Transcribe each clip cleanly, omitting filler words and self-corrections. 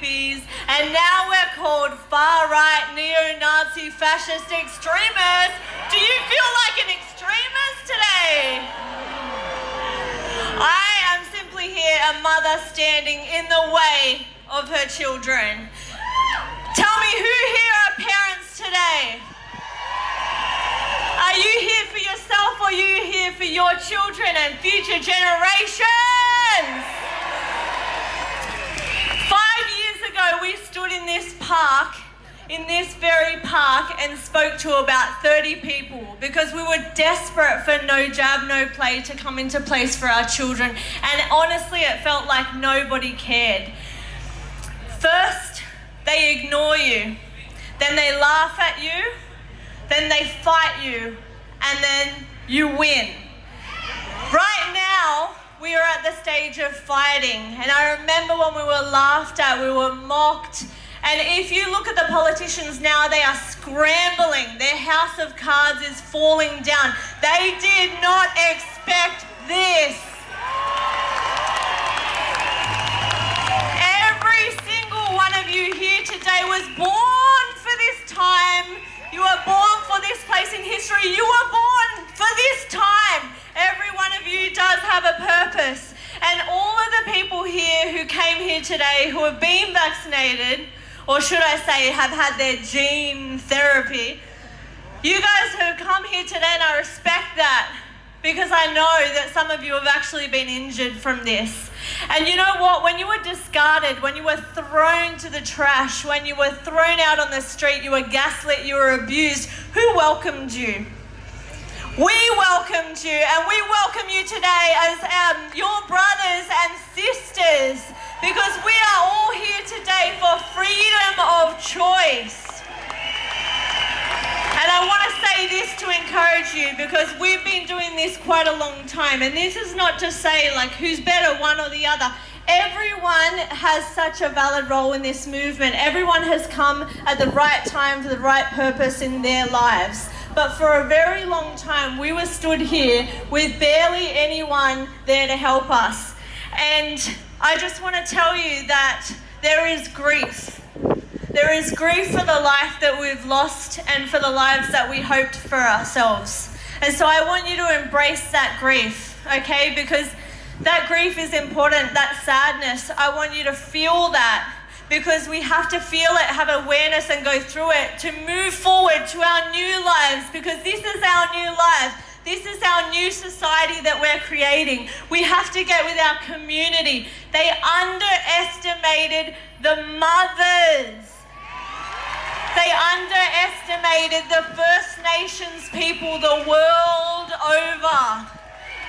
Nazis, and now we're called far-right neo-Nazi fascist extremists. Do you feel like an extremist today? I am simply here, a mother standing in the way of her children. Tell me, who here are parents today? Are you here for yourself, or are you here for your children and future generations? 5 years ago, we stood in this park, in this very park, and spoke to about 30 people because we were desperate for no jab, no play to come into place for our children. And honestly, it felt like nobody cared. First, they ignore you. Then they laugh at you. Then they fight you. And then you win. Right now, we are at the stage of fighting. And I remember when we were laughed at, we were mocked. And if you look at the politicians now, they are scrambling. Their house of cards is falling down. They did not expect this. Every single one of you here today was born for this time. You were born for this place in history. You were born for this time. Every one of you does have a purpose. And all of the people here who came here today who have been vaccinated, or should I say have had their gene therapy, you guys have come here today, and I respect that because I know that some of you have actually been injured from this. And you know what? When you were discarded, when you were thrown to the trash, when you were thrown out on the street, you were gaslit, you were abused, who welcomed you? We welcomed you, and we welcome you today as your brothers and sisters, because we are all here today for freedom of choice. And I want to say this to encourage you, because we've been doing this quite a long time, and this is not to say like who's better, one or the other. Everyone has such a valid role in this movement. Everyone has come at the right time for the right purpose in their lives. But for a very long time, we were stood here with barely anyone there to help us. And I just want to tell you that there is grief. There is grief for the life that we've lost and for the lives that we hoped for ourselves. And so I want you to embrace that grief, okay? Because that grief is important, that sadness. I want you to feel that, because we have to feel it, have awareness, and go through it to move forward to our new lives, because this is our new life. This is our new society that we're creating. We have to get with our community. They underestimated the mothers. They underestimated the First Nations people the world over.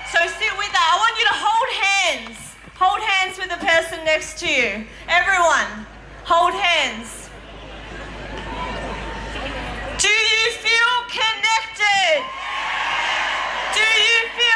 So sit with that. I want you to hold hands. Hold hands with the person next to you. Everyone, hold hands. Do you feel connected? Do you feel